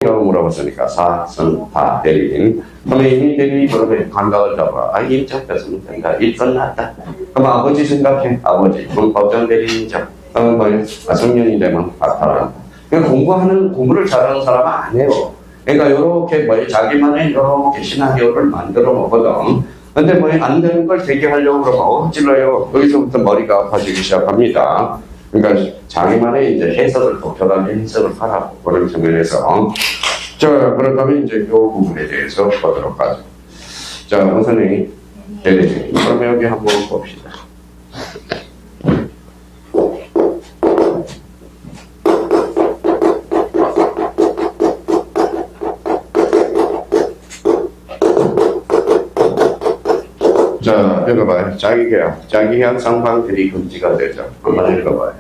라고 물어봤으니까 사, 선, 다 대리인. 그러면 이미 대리인이 그렇게 감각을 잡아. 아, 일 잡혔으면 된다. 일 끝났다. 그럼 아버지 생각해. 아버지. 그럼 법정 대리인이죠. 그러면 거의 성년이 되면 박탈한다. 그러니까 공부를 잘하는 사람은 안 해요. 그러니까 요렇게 자기만의 이렇게 시나리오를 만들어 놓거든. 근데 안 되는 걸 되게 하려고 그러면 어찔러요. 여기서부터 머리가 아파지기 시작합니다. 그러니까 자기만의 이제 해석을 독특하게 해석을 하라고 그런 측면에서. 자, 그렇다면 이제 이 부분에 대해서 보도록 하죠. 자, 우선은 그러면 여기 한번 봅시다. 자, 읽어봐요. 자기계약 상방들이 금지가 되죠. 한번 읽어봐요.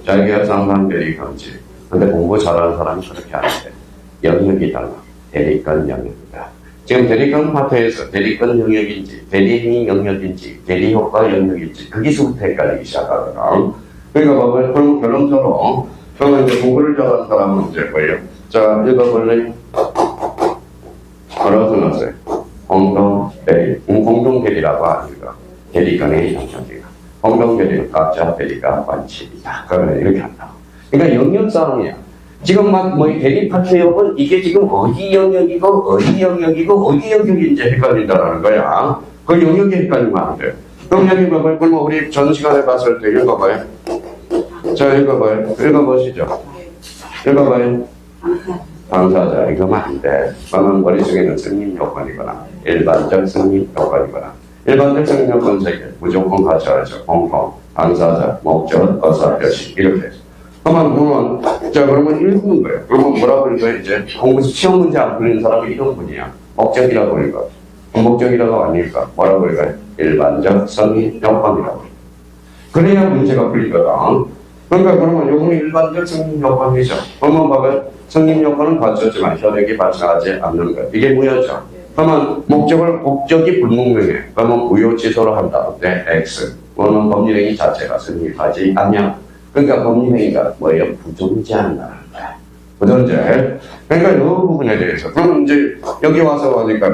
자기계약 상방들이 금지. 근데 공부 잘하는 사람은 그렇게 안 돼. 영역이 달라. 대리권 영역이다. 지금 대리권 파트에서 대리권 영역인지, 대리행위 영역인지, 대리효과 영역인지, 거기서부터 헷갈리기 시작하거든. 그러니까 봐봐요. 그럼 결론적으로, 그러면 이제 공부를 잘하는 사람은 이제 뭐예요? 자, 읽어볼래요? 뭐라고 써놨어요? 공동대리라고 합니다. 대리권의 영역이다. 공동대리는 각자 대리가 관칙이다. 그러면 이렇게 한다. 그러니까 영역상이야. 지금 대리 파트역은 이게 지금 어디 영역이고, 어디 영역이고, 어디 영역인지 헷갈린다라는 거야. 그 영역이 헷갈리면 안 돼. 그럼 여기 봐봐요. 그럼 우리 전 시간에 봤을 때 읽어봐요. 자, 읽어봐요. 읽어보시죠. 읽어봐요. 당사자, 이거면 안 돼. 그러면 머릿속에는 승인 요건이거나, 일반적 승인 요건이거나, 일반적 승인 요건 세 개, 무조건 가져야죠. 공통, 당사자, 목적, 의사, 표시, 이렇게 해서. 그러면, 그러면 읽는 거예요. 그러면 뭐라고 그럴 거예요? 이제 공부 시험 문제 안 풀리는 사람이 이런 분이야. 목적이라고 그럴 거야. 목적이라고 아닐까? 뭐라고 그럴 거예요? 일반적 승인 요건이라고. 그래야 문제가 풀리거든. 그러니까 그러면 요거는 일반적 승인 요건이죠. 그러면 봐봐요. 승인 요건은 갖췄지만 혈액이 발생하지 않는 것. 이게 무효죠. 그러면 목적이 불분명해. 그러면 무효 취소를 한다. 네, X. 그러면 법률행위 자체가 성립하지 않냐. 그러니까 법률행위가 뭐예요? 부존재한다는 거야. 부존재. 그러니까 이 부분에 대해서. 그럼 이제 여기 와서 보니까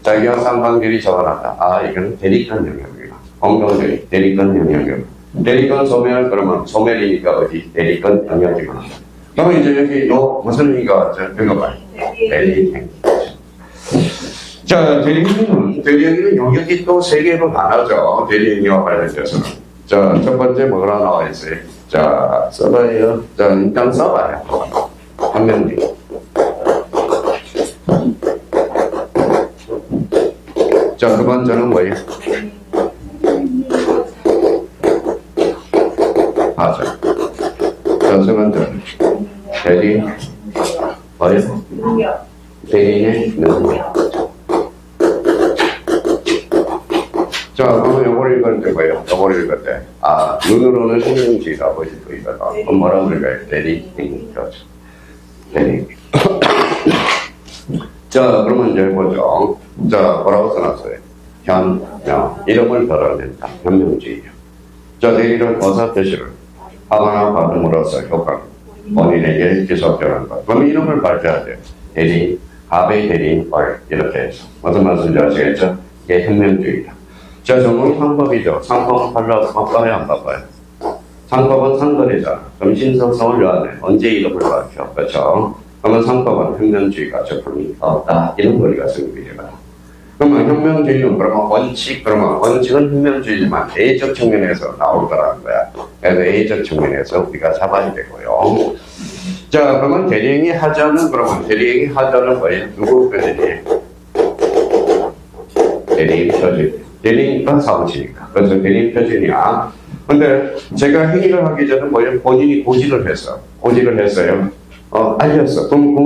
자기가 상관계리 적어놨다. 아, 이거는 대리권 영역이구나. 공동대리, 대리권 영역이구나. 대리권 소멸, 그러면 소멸이니까 어디? 대리권 영역이구나. 그러면 이제 여기 무슨 의미가 왔죠? 읽어봐요. 대리행위. 자, 대리행위는 영역이 또 세 개로 나눠져. 대리행위와 관련돼서는. 자, 첫 번째 뭐라 나와 있어요? 자, 써봐요. 자, 일단 써봐요. 한 명씩. 자, 그 번째는 뭐예요? 맞아. 자, 세 번째는 대리인의 능력. 자, 그러면 요걸 읽을 때 뭐예요? 요걸 읽을 때. 아, 눈으로는 신경질이라고 보시고 있다가. 그럼 뭐라고 읽어요? 대리인. 대리인. 자, 그러면 이제 보죠. 자, 뭐라고 써놨어요? 현명. 이름을 걸어낸다. 현명주의요. 자, 대리는 어사 표시를 하거나 받음으로써 효과. 본인에게 기속되는 것. 그럼 이름을 발표해야 돼요. 대리인, 합의 대리인, 이렇게 해서. 무슨 말씀인지 아시겠죠? 이게 혁명주의다. 자, 전공 상법이죠. 상법은 바꿔야 안 바꿔요? 상법은 상거래잖아. 그럼 신속성을 요하네. 언제 이름을 밝혀? 그렇죠? 그러면 상법은 혁명주의가 적품이 없다. 이런 거리가 성립이 되거든. 그러면 혁명주의는 그러면 원칙은 혁명주의지만 A적 측면에서 나올 거라는 거야. 그래서 A적 측면에서 우리가 잡아야 되고요. 자, 그러면 대리행위 하자는 뭐예요? 누구 표준이에요? 대리인 표준. 대리인과 사무치니까. 그래서 대리인 표준이야. 근데 제가 행위를 하기 전에 뭐예요? 본인이 고지를 했어요. 알렸어. 그럼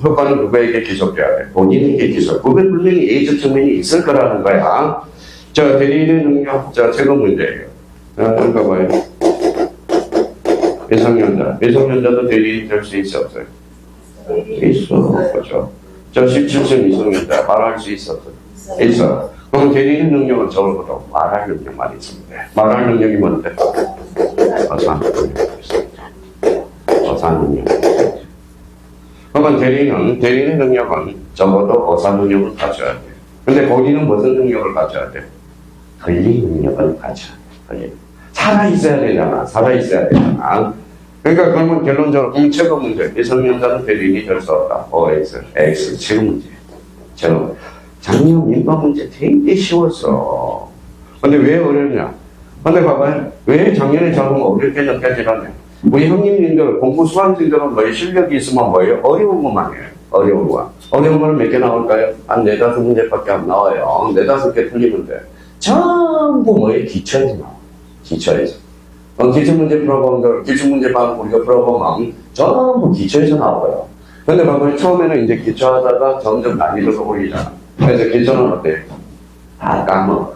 효과는 누구에게 기속돼야 돼? 본인에게 기속. 그게 분명히 A적 측면이 있을 거라는 거야. 자, 대리인의 능력. 자, 최고 문제예요. 자, 그러니까 뭐예요? 미성년자도 대리인이 될 수 있어, 없어요? 있어. 그렇죠. 자, 17세 미성년자 말할 수 있어. 그럼 대리인 능력은 적어도 말할 능력만 있으면 돼. 말할 능력이 뭔데? 어사 능력이 있습니다. 어사 능력. 그러면 대리인의 능력은 적어도 어사 능력을 가져야 돼요. 근데 본인은 무슨 능력을 가져야 돼요? 권리 능력을 가져야 돼요. 살아있어야 되잖아. 그러니까 그러면 결론적으로 공채가 문제. 미성년자는 대리인이 될 수 없다. OX, X, 지금 문제. 저는 작년 민법 문제 되게 쉬웠어. 근데 왜 어렵냐? 근데 봐봐요. 왜 작년에 저는 어렵게 느껴지냐면 우리 형님님들, 공부 수강생들은 뭐예요? 실력이 있으면 뭐예요? 어려운 것만 해요. 어려운 거. 어려운 거는 몇 개 나올까요? 한 4-5문제밖에 안 나와요. 4-5개 틀리는데. 전부 뭐예요? 기초에서 나와요. 기초에서. 기출문제 풀어보면, 기출문제만 우리가 풀어보면 전부 기초에서 나와요. 근데 봐봐요. 처음에는 이제 기초하다가 점점 난이도가 올리잖아. 그래서 기초는 어때요? 다 까먹어.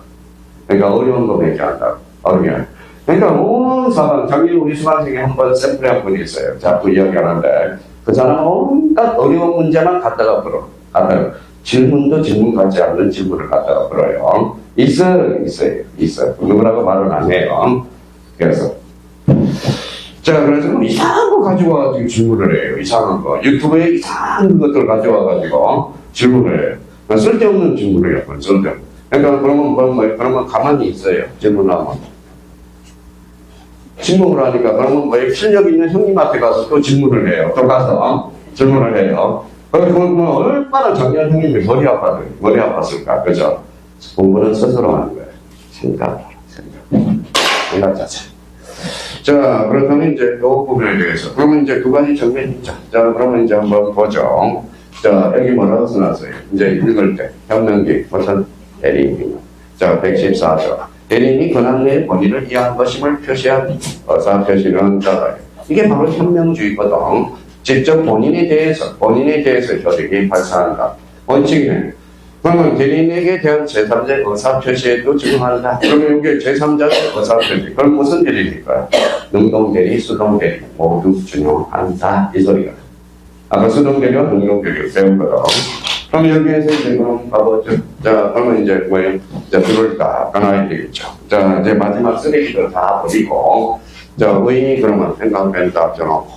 그러니까 어려운 거 몇 개 한다고. 어려워요. 그러니까 온 사람, 작년 우리 수강생이 한 번 샘플에 한 분이 있어요. 자꾸 이야기하는데 그 사람은 온갖 어려운 문제만 갖다가 풀어. 질문도 질문 같지 않는 질문을 갖다가 풀어요. 있어요. 누구라고 말은 안 해요. 그래서 그래서 이상한 거 가지고 와가지고 질문을 해요. 이상한 거. 유튜브에 이상한 것들 가져와가지고 질문을 해요. 쓸데없는 질문을 해요. 쓸데없는. 그러니까 그러면 가만히 있어요. 질문하면. 질문을 하니까 그러면 실력 있는 형님한테 가서 또 질문을 해요. 또 가서 질문을 해요. 그러면 얼마나 작년 형님이 머리 아팠을까, 그죠? 공부는 스스로 하는 거예요. 생각 자체. 자, 그렇다면 이제 이 부분에 대해서 그러면 이제 두 가지 정면이 있죠. 자, 그러면 이제 한번 보죠. 자, 여기 뭐라고 써놨어요? 이제 읽을 때 현명기 무슨 대리인. 자, 114조. 대리인이 권한 내에 본인을 이해한 것임을 표시한 어사 표시는 따라요. 이게 바로 현명주의거든. 직접 본인에 대해서 효력이 발생한다. 원칙이네. 그러면 대리인에게 대한 제3자의 의사 표시에도 적용한다. 그러면 이게 제3자의 의사 표시. 그럼 무슨 대리일까요? 능동 대리, 수동 대리 모두 준용한다. 이 소리가. 아까 수동 대리와 능동 대리를 배웠거든. 그럼 여기에서 이제 그럼 봐보죠. 자, 그러면 이제 뭐예요? 자, 줄을 딱 끊어야 되겠죠. 자, 이제 마지막 쓰레기들 다 버리고, 자, 의인이 그러면 생각된 다 합쳐놓고.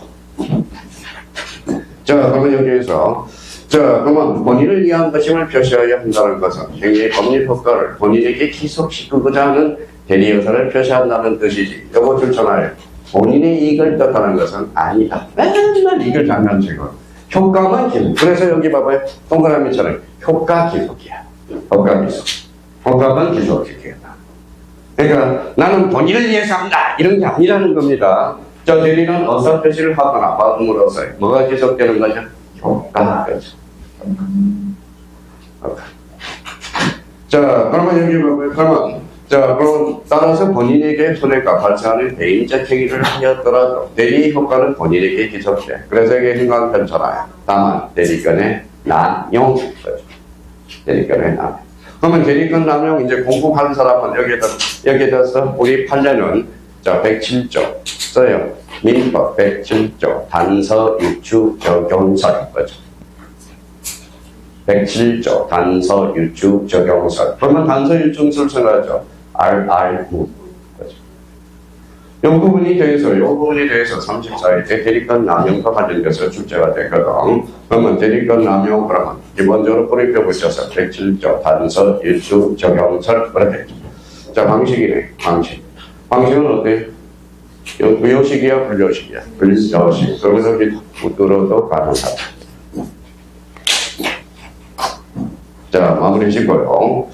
자, 그러면 여기에서, 자, 그러면 본인을 위한 것임을 표시하여야 한다는 것은 행위의 법률 효과를 본인에게 기속시키고자 하는 대리 의사를 표시한다는 뜻이지. 요거 줄쳐놔요. 본인의 이익을 뜻하는 것은 아니다. 맨날 이익을 장난치고. 효과만 기속. 그래서 여기 봐봐요. 동그라미처럼 효과 기속이야. 효과 기속. 효과만 기속시키겠다. 그러니까 나는 본인을 위해서 한다. 이런 게 아니라는 겁니다. 저 대리는 어사 표시를 하거나 받음으로써 뭐가 기속되는 거죠? 효과. 그렇죠. 효과. 자, 그러면 여기 봐봐요. 그럼 따라서 본인에게 손해가 발생하는 개인적 행위를 하였더라도 대리 효과는 본인에게 기속돼. 그래서 이게 행간 편차라요. 다만 대리권의 남용. 대리권의 남용. 그러면 대리권 남용 이제 공부하는 사람은 여기에서 우리 판례는 자 107조 써요. 민법 107조 단서 유추 적용설 거죠. 107조 단서 유추 적용설. 그러면 단서 유추를 생각하죠. RR9. 이 부분에 대해서 34일 때 대리권 남용과 관련돼서 출제가 됐거든. 그러면 대리권 남용 그러면 기본적으로 뿌리표 붙여서 107조 단서 유추 적용설 그렇게. 자, 방식이네. 방식은 어때요? 부요식이야, 불요식이야? 불요식. 그래서 붙들어도 가능하다. 자, 마무리 짓고요.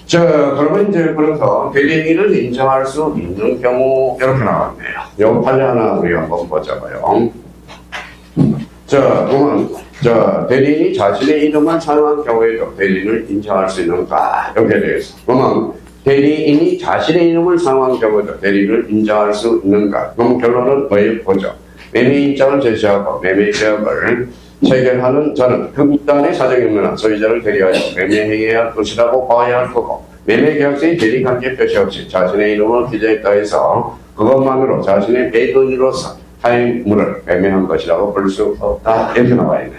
자, 그러면 이제 그래서 대리인을 인정할 수 있는 경우 이렇게 나왔네요. 요 판례 하나 우리 한번 보자고요. 자, 그러면 대리인이 자신의 이름만 사용한 경우에도 대리인을 인정할 수 있는가? 여기에 대해서. 그러면 대리인이 자신의 이름을 사용한 경우에도 대리인을 인정할 수 있는가? 그럼 결론은 뭐예요? 보죠. 매매 입장을 제시하고 매매 계약을 체결하는 자는 극단의 사정이 없는 한 소유자를 대리하여 매매해야 할 것이라고 봐야 할 거고, 매매계약서의 대리관계 표시 없이 자신의 이름을 기재했다 해서 그것만으로 자신의 매도인으로서 타인물을 매매한 것이라고 볼 수 없다. 이렇게 나와 있네.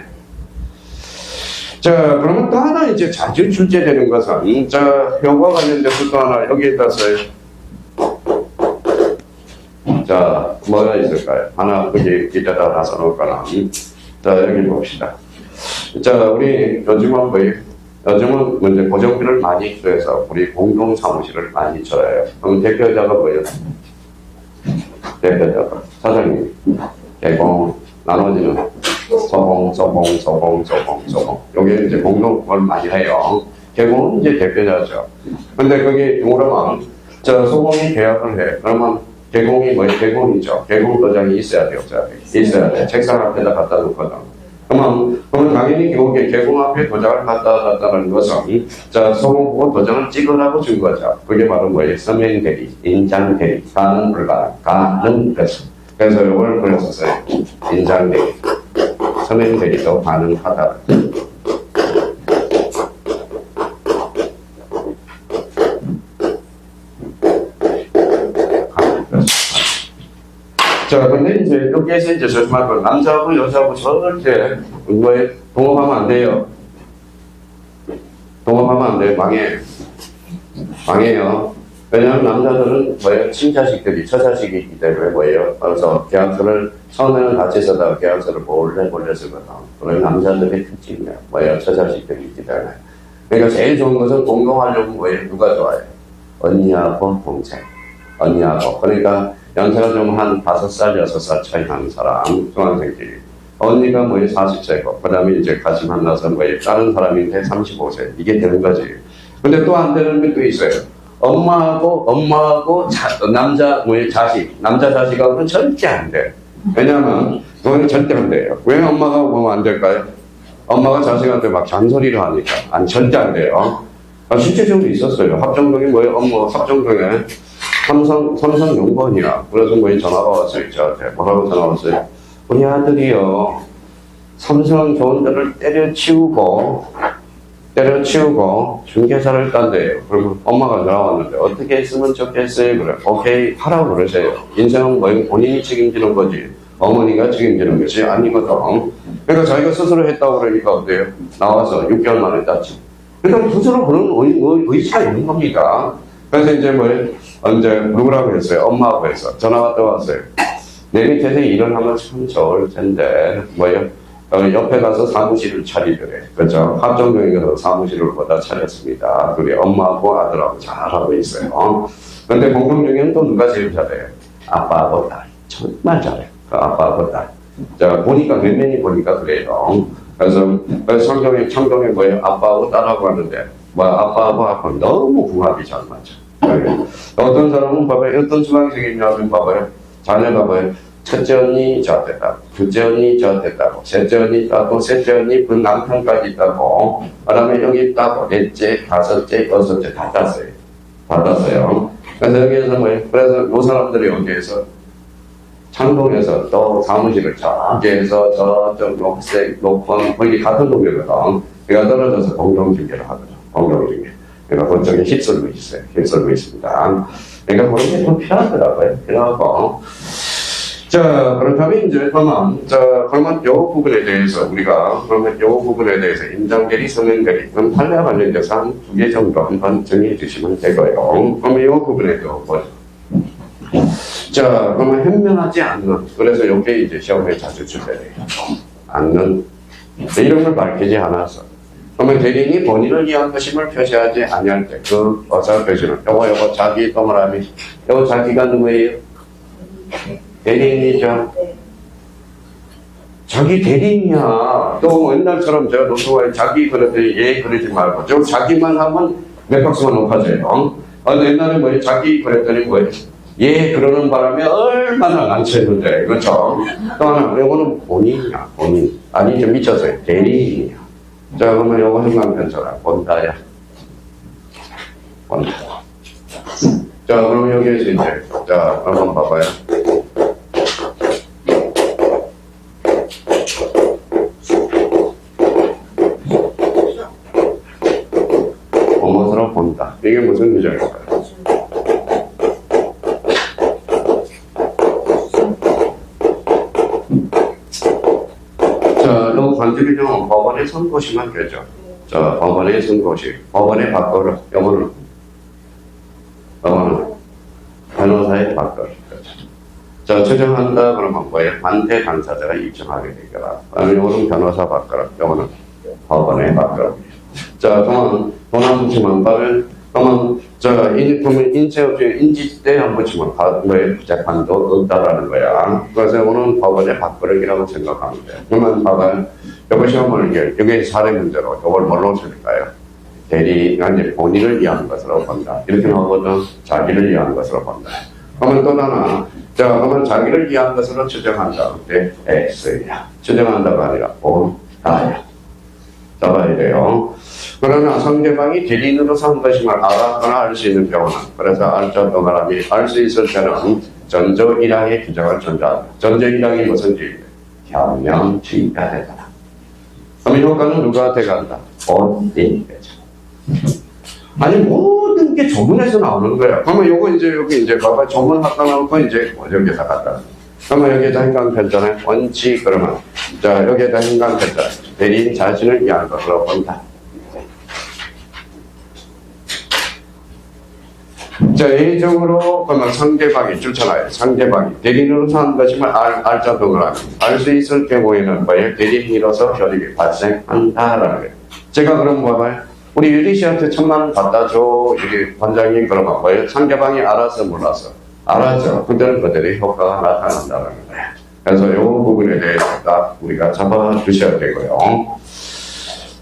자, 그러면 또 하나 이제 자주 출제되는 것은 자, 효과 관련돼서 또 하나 여기에다 써요. 자, 뭐가 있을까요? 하나, 거기 기대다 나서 놓을까나. 자, 여기 봅시다. 자, 우리 요즘은 뭐예요? 요즘은 먼저 고정비를 많이 줘서 우리 공동 사무실을 많이 줘요. 그럼 대표자가 뭐예요? 대표자가 사장님, 개공, 나머지는 소공. 여기 이제 공동을 많이 해요. 개공은 이제 대표자죠. 근데 거기 그러면 저 소공이 계약을 해. 그러면 개공이 뭐예요? 개공이죠. 개공 도장이 있어야 돼요, 없어야 돼요? 있어야 돼. 책상 앞에다 갖다 놓거든. 그러면 당연히 거기에 개공 앞에 도장을 갖다 놨다는 것은 자 소공 보고 도장을 찍으라고 준 거죠. 그게 바로 뭐예요? 서명 대리, 인장 대리, 가는 불가능, 가는 것은. 그래서 이걸 불렀었어요. 인장 대리, 서명 대리도 가능하다. 자, 근데 이제 여기에서 이제 조심할 건 남자하고 여자하고 절대 뭐에 동업하면 안 돼요. 동업하면 안 돼요. 망해요. 왜냐하면 남자들은 뭐예요? 친자식들이 처자식이기 때문에 뭐예요? 그래서 계약서를 처음에는 같이 쓰다가 계약서를 몰래 쓰거든. 그런 남자들의 특징이에요. 뭐예요? 처자식들이기 때문에. 그러니까 제일 좋은 것은 공동하려면 뭐예요? 누가 좋아요? 언니하고 동생. 언니하고. 그러니까 연세가 좀 한 5살, 6살 차이 나는 사람, 중학생끼리. 언니가 뭐예요? 40세고, 그 다음에 이제 같이 만나서 뭐예요? 다른 사람인데 35세. 이게 되는 거지. 근데 또 안 되는 게 또 있어요. 엄마하고 남자, 뭐예요? 남자 자식하고는 절대 안 돼. 왜냐면, 그거는 절대 안 돼요. 왜 엄마가 보면 안 될까요? 엄마가 자식한테 막 잔소리를 하니까. 절대 안 돼요. 실제적으로 있었어요. 합정동이 뭐예요? 합정동에 삼성 용건이야. 그래서 뭐에 전화가 왔어요. 저한테. 뭐라고 전화 왔어요? 우리 아들이요. 삼성 좋은 데를 때려치우고 중개사를 딴대요. 그러면 엄마가 전화 왔는데 어떻게 했으면 좋겠어요? 그래. 오케이 하라고 그러세요. 인생은 뭐 본인이 책임지는 거지. 어머니가 책임지는 것이 아니거든. 그러니까 자기가 스스로 했다고 그러니까 어때요? 나와서 6개월 만에 땄지. 그러니까 스스로 그런 의지가 있는 겁니다. 그래서 이제 언제 누구라고 했어요? 엄마하고 해서 전화가 떠왔어요. 내 밑에서 일을 하면 참 좋을 텐데 옆에 가서 사무실을 차리더래. 그렇죠? 합정동에 가서 사무실을 보다 차렸습니다. 그래 엄마하고 아들하고 잘하고 있어요. 근데 공동중에는 또 누가 제일 잘해요? 아빠하고 딸. 정말 잘해요. 아빠하고 딸. 자 보니까 몇몇이 보니까 그래요. 그래서 창동에 아빠하고 딸하고 하는데 아빠하고 너무 궁합이 잘 맞아. 어떤 사람은 봐봐요. 어떤 수강생이냐면 봐봐요. 자녀가 봐요. 첫째 언니 저한테 있다고, 둘째 언니 저한테 있다고, 셋째 언니 있다고, 셋째 언니 그 남편까지 있다고, 그 다음에 여기 있다고, 넷째, 다섯째, 여섯째 다 땄어요. 그래서 여기에서 그래서 요 사람들이 여기에서 창동에서 또 사무실을 저기에서 저쪽 녹색, 녹번, 거기 같은 동네거든. 그가 떨어져서 공동중개를 하거든. 공동중개. 그러니까 그쪽에 휩쓸고 있습니다. 그러니까 그런 게 좀 필요하더라고요. 필요하고. 자, 그렇다면 이제 그러면 요 부분에 대해서 인장대리, 서명대리, 그럼 판례와 관련돼서 한 2개 정도 한번 정리해 주시면 되고요. 그러면 요 부분에도 자, 그러면 현명하지 않는, 그래서 요게 이제 시험에 자주 출제돼요. 않는, 이런 걸 밝히지 않아서. 그러면 대리인이 본인을 위한 것임을 표시하지 아니할 때 그 어사 표시는 요거 자기 동그라미 요거 자기가 누구예요? 대리인이죠. 자기 대리인이야. 또 옛날처럼 제가 노트북에 자기 그랬더니 얘 그러지 말고 저 자기만 하면 몇 박수만 높아져요. 옛날에 자기 그랬더니 얘 그러는 바람에 얼마나 난처했는데 그렇죠? 또 하나 요거는 본인이야. 본인 아니 좀 미쳐서요. 대리인이야. 자, 그러면 요거 행간 써라. 본다야. 본다. 자, 그럼 여기에서 이제, 자, 한번 봐봐요. 무엇으로 본다. 이게 무슨 규정일까요? 자, 요 관계규정은 법원에 선고시면 되죠. 자, 법원에 선고시. 법원에 바꿔라. 요거는 변호사에 바꿔라. 그렇죠. 자, 추정한다 그러면 뭐예요? 반대 당사자가 입증하게 되거라. 요거는 변호사 바꿔라. 요거는 법원에 바꿔라. 자, 그러면 돈 한 푼만 받으면, 그러면, 그러면 인체업체 인지대 한 푼만 받으면 재판도 없다라는 거야. 그래서 요거는 법원에 바꾸기라고 생각하면 돼. 그러면 봐봐요. 요거 시험을, 이게 사례 문제로 요걸 뭘로 줄까요? 대리가 이제 본인을 위한 것으로 본다. 이렇게 나오거든. 자기를 위한 것으로 본다. 그러면 또 하나, 자, 그러면 자기를 위한 것으로 추정한다. 근데 X야. 추정한다가 아니라 나야. 잡아야 돼요. 그러나 상대방이 대리인으로서 한 것임을 알았거나 알 수 있는 경우는, 그래서 알자 동그라미 알 수 있을 때는 전조 1항의 규정을 존재한다. 전조 1항이 무슨 주의예요? 혁명주의가 되거나. 그럼 효과는 누구한테 간다? 본인이 되죠. 아니, 모든 게 조문에서 나오는 거야. 그러면 요거 이제, 여기 이제, 봐봐. 조문 갖다 놓고 이제, 여기다 갖다. 그러면 여기에다 행간 편전에 원칙, 그러면. 자, 여기에다 행간 편전. 대리인 자신을 위한 것으로 본다. 자, 예적으로, 그러면 상대방이 추천하여. 상대방이 대리인으로서 한 것임을 알자 동그라미. 알 수 있을 경우에는 뭐예요? 대리인으로서 결입이 발생한다라는 거예요. 제가 그럼 봐봐요. 우리 유리 씨한테 1,000만 원 갖다 줘. 여기 관장님 그러면 뭐예요? 상대방이 알아서 몰라서. 알았죠. 그때는 그들의 효과가 나타난다는 거예요. 그래서 이 부분에 대해서 딱 우리가 잡아주셔야 되고요.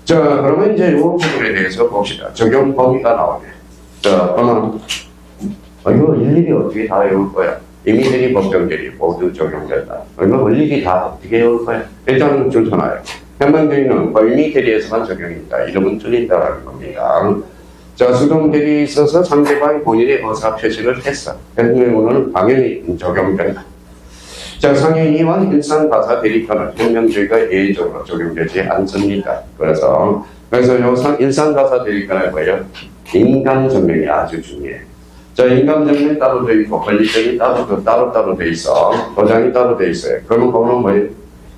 자, 그러면 이제 이 부분에 대해서 봅시다. 적용 범위가 나오네. 자, 그러면 이거 일일이 어떻게 다 외울 거야? 임의대리, 법정대리 모두 적용된다. 이거 일일이 다 어떻게 외울 거야? 일단은 줄쳐놔요. 현명대리는 임의대리에서만 적용된다. 이름은 틀린다라는 겁니다. 자, 수동대리에 있어서 상대방이 본인의 의사표시를 했어. 현명대리는 당연히 적용된다. 자, 상행위와 일상가사 대리권은 현명주의가 예외적으로 적용되지 않습니다. 그래서 일상가사 대리권은 뭐예요? 인감증명이 아주 중요해. 자, 인감증명이 따로 돼 있고, 권리증이 따로 돼 있어. 도장이 따로 돼 있어요. 그러면 그거는 뭐예요?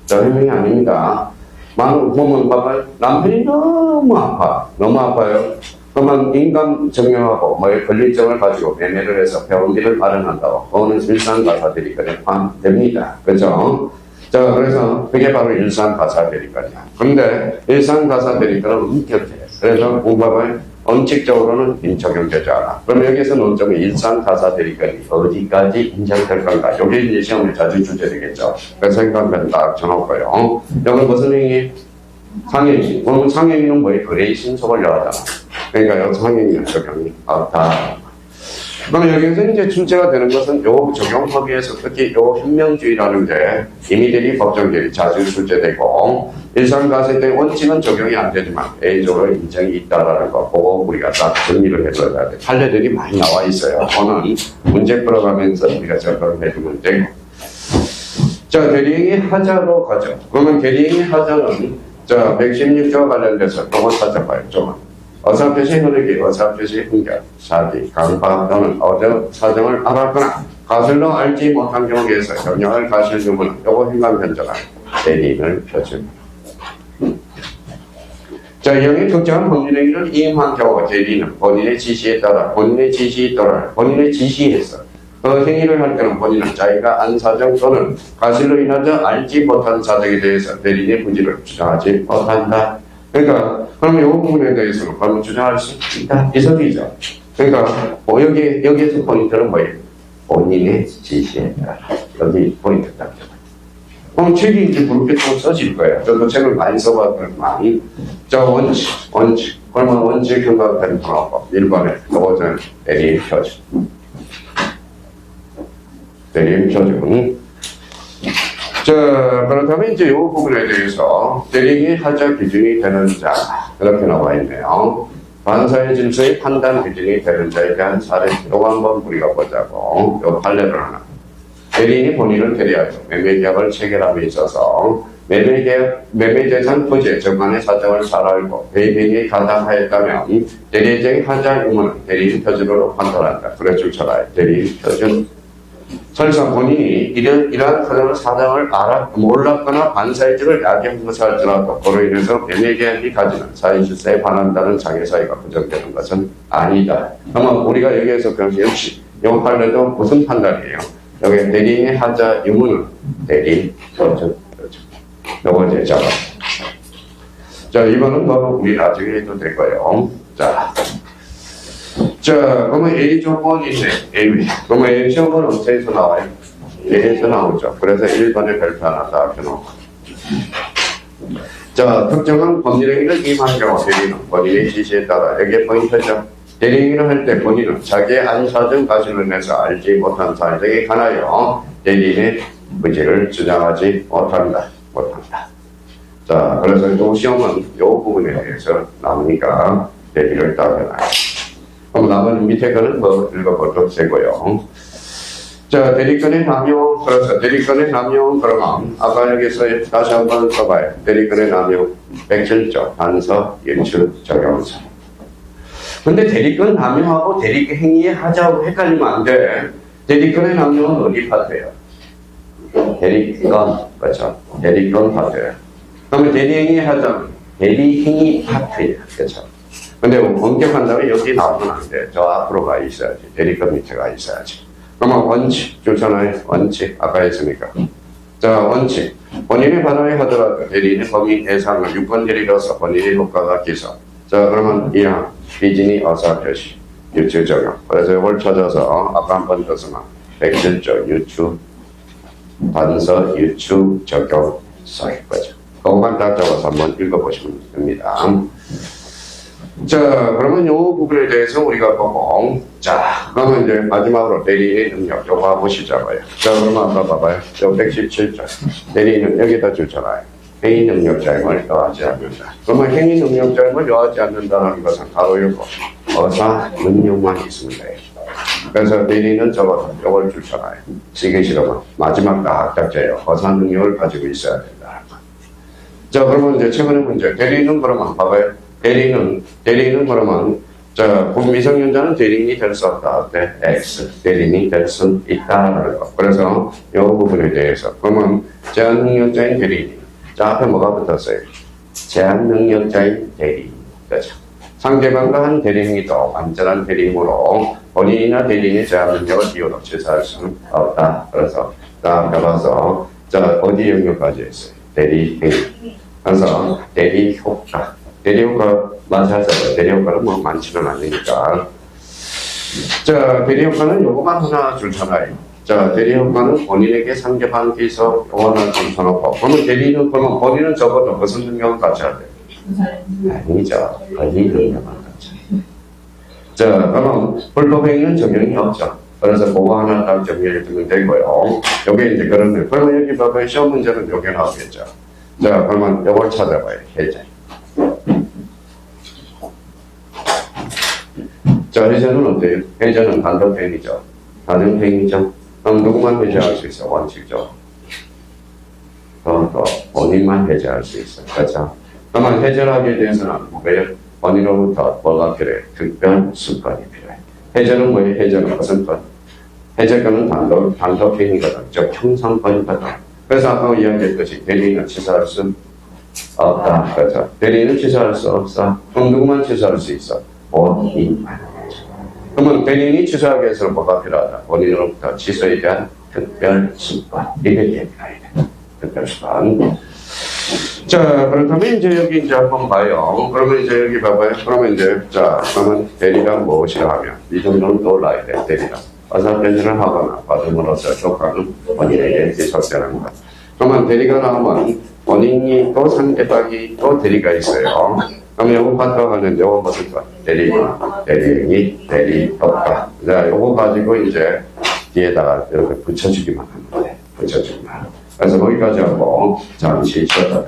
자, 현명이 아닙니다. 보면 봐봐요. 남편이 너무 아파요. 그러면 인감 증명하고 권리증을 가지고 매매를 해서 병원비를 마련한다고. 그거는 일상가사대리권에 포함됩니다. 그죠? 자, 그래서 그게 바로 일상가사대리권이야. 근데 일상가사대리권은 엄격해. 그래서 봐봐요. 원칙적으로는 적용되지 않아. 그럼 여기서 논점은 일상가사대리권이 어디까지 인정될 건가? 이게 이제 시험에 자주 주제되겠죠. 그래서 생각하면 딱 정하고요. 여기 무슨 행위? 상행위. 그러면 상행위는 뭐예요? 의뢰의 신속을 요하잖아. 그러니까 여기 상행위는 적용이 없다. 그럼 여기서 이제 출제가 되는 것은 요 적용 범위에서 특히 요 현명주의라는 게 임의대리, 법정대리 자주 출제되고 일상가세 때 원칙은 적용이 안 되지만 A적으로 인정이 있다라는 거 보고 우리가 딱 정리를 해줘야 돼. 판례들이 많이 나와 있어요. 오늘 문제 풀어가면서 우리가 적용을 해주면 되고. 자, 대리행위 하자로 가죠. 그러면 대리행위 하자는 자, 116조와 관련돼서 요거 찾아봐요. 좀. 의사표시 흐르기, 의사표시 흥결, 사기, 강파 또는 어저 사정을 알았거나 가설로 알지 못한 경우에서 영향을 가실 경우는 요거 행간 변정한 대리인을 표준. 자, 영의 특정한 법률 행위를 이행한 경우 대리인은 본인의 지시에 따라 본인의 지시에서 그 행위를 할 때는 본인은 자기가 안 사정 또는 가실로 인하여 알지 못한 사정에 대해서 대리인의 부지를 주장하지 못한다. 그러니까 그럼 이 부분에 대해서는 바로 주장할 수 있다. 이 소리죠. 그러니까 여기에서 포인트는 뭐예요? 본인의 지시에 따라. 여기 포인트 딱. 그럼 책이 이제 그렇게 또 써질 거예요. 저도 책을 많이 써봤더니 많이. 자, 원칙. 그러면 원칙 경각된 방법. 1번에 요거는 대리인 표준. 자, 그렇다면 이제 이 부분에 대해서 대리인이 하자 기준이 되는 자, 그렇게 나와 있네요. 반사의 질서의 판단 기준이 되는 자에 대한 사례, 요거 한번 우리가 보자고. 요 판례를 하나. 대리인이 본인을 대리하여 매매계약을 체결함에 있어서 매매재산 토지의 정관의 사정을 잘 알고 대리인이 가담하였다면 대리인의 하자 의무는 대리인 표준으로 판단한다. 그래 줄쳐라. 대리인 표준. 설사 본인이 이러한 사정을 몰랐거나 반사회적을 야기한 것을 할지라도 그로 인해서 매매계약이 가지는 사회질서에 반한다는 장애사유가 부정되는 것은 아니다. 그러면 우리가 여기에서 역시 이 판례도 무슨 판단이에요? 여기 대리인의 하자 유무는 대리, 그렇죠. 요거 이제 잡아. 자, 이거는 뭐 우리 나중에 해도 될 거예요. 자, 그러면 A 조건이네. 그러면 A 조건은 어디서 나와요? A에서 나오죠. 그래서 1번에 별표 하나 딱 해놓고. 자, 특정한 법률행위를 임한 경우 대리인은 본인의 지시에 따라 여기에 포인트죠. 대리행위를 할 때 본인은 자기의 안사정 가실을 내서 알지 못한 사실에 관하여 대리인의 의지를 주장하지 못한다. 자, 그래서 또 시험은 이 부분에 대해서 나오니까 대비를 따져놔요. 그럼 나머지 밑에 거는 뭐 읽어봐도 되고요. 자, 대리권의 남용. 그래서 대리권의 남용 그러면 아까 여기서 다시 한번 써봐요. 대리권의 남용 107조 단서 일출 적용서. 근데 대리권 남용하고 대리권 행위에 하자고 헷갈리면 안 돼. 대리권의 남용은 어디 파트예요? 대리권, 그렇죠? 대리권 파트예요. 그러면 대리행위 하자면 대리행위 파트예요. 그렇죠? 근데 본격한다면 여기 나오면 안 돼. 저 앞으로 가 있어야지. 대리권 밑에 가 있어야지. 그러면 원칙 좋잖아요. 원칙 아까 했으니까. 자, 원칙 본인이 반환에 하더라도 대리인의 범위 예상을 6번 대리로서 본인의 효과가 기소. 자, 그러면 이항 비진이 어사 표시 유추 적용. 그래서 이걸 찾아서 아까 한 번 더 쓰면 107조 유추 단서 유추 적용서일 거죠. 그것만 딱 적어서 한번 읽어보시면 됩니다. 자, 그러면 이 부분에 대해서 우리가 보고, 자, 그러면 이제 마지막으로 대리인의 능력, 요거 한번 보시자고요. 자, 그러면 아까 봐봐요. 저 117조. 대리인은 여기다 주잖아요. 행위 능력 자임을 더하지 않는다. 그러면 행위 능력 자임을 더하지 않는다는 것은 바로 이거, 어사 능력만 있으면 돼요. 그래서 대리인은 적어서 요걸 주잖아요. 쓰기 싫으면 마지막 다 학자제예요. 어사 능력을 가지고 있어야 된다. 자, 그러면 이제 최근의 문제. 대리인은 그러면 봐봐요. 대리인은 그러면, 자, 미성년자는 대리인이 될 수 없다. 네, X. 대리인이 될 수 있다라는 거. 그래서 이 부분에 대해서. 그러면 제한 능력자인 대리인. 자, 앞에 뭐가 붙었어요? 제한 능력자인 대리인. 그렇죠. 상대방과 한 대리행위도 완전한 대리임으로 본인이나 대리인의 제한 능력을 이유로 취사할 수는 없다. 그래서, 자, 가봐서, 자, 어디 영역까지 했어요? 대리행위. 그래서 대리 효과. 대리 효과 맞아서 대리 효과는 뭐 많지는 않으니까. 자, 대리 효과는 요거만 하나 줄잖아요. 자, 대리 효과는 본인에게 상대방 기소 요거는 좀 써놓고. 그러면 대리는 그러면 본인은 적어도 무슨 능력을 갖춰야 돼요? 아니죠. 권리 능력을 갖춰야 돼요. 자, 그러면 불법행위는 적용이 없죠. 그래서 그거 하나 딱 정리해 두면 되고요. 요게 이제 그런, 그러면 여기 봐봐요. 시험 문제는 요게 나오겠죠. 자, 그러면 요걸 찾아봐요. 해제. 자, 해제는 어때요? 해제는 단독행위죠. 단독행위죠. 그럼 누구만 해제할 수 있어? 원칙죠. 더 본인만 해제할 수 있어. 그렇죠? 그러면 해제를 하게 대해서는 뭐예요? 본인으로부터 뭐가 필요해? 특별 수건이 필요해. 해제는 뭐예요? 해제는 무슨 건? 해제권은 단독행위거든. 즉 형성권이거든. 그래서 아까 이야기했듯이 대리인은 취소할 수 없다. 그렇죠? 대리인은 취소할 수 없어. 그럼 누구만 취소할 수 있어? 본인만. 그러면 대리인이 취소하기 위해서는 뭐가 필요하다? 본인으로부터 취소에 대한 특별 수건. 이게 필요해야 돼. 특별 수건. 자, 그렇다면 이제 여기 이제 한번 봐요. 그러면 이제 여기 봐봐요. 그러면 이제, 자, 그러면 대리란 무엇이라 하면, 이 정도는 떠올라야 돼, 대리란. 어사편지를 하거나 받음으로써 효과는 본인에게 지속되는 것. 그러면 대리가 나오면 본인이 또 상대방이 또 대리가 있어요. 그럼 요거 파트가 가는데 요거 무슨 거? 대리행위, 대리 효과. 자, 요거 가지고 이제 뒤에다가 이렇게 붙여주기만 하면 돼. 붙여주기만. 그래서 거기까지 하고 잠시 쉬었다.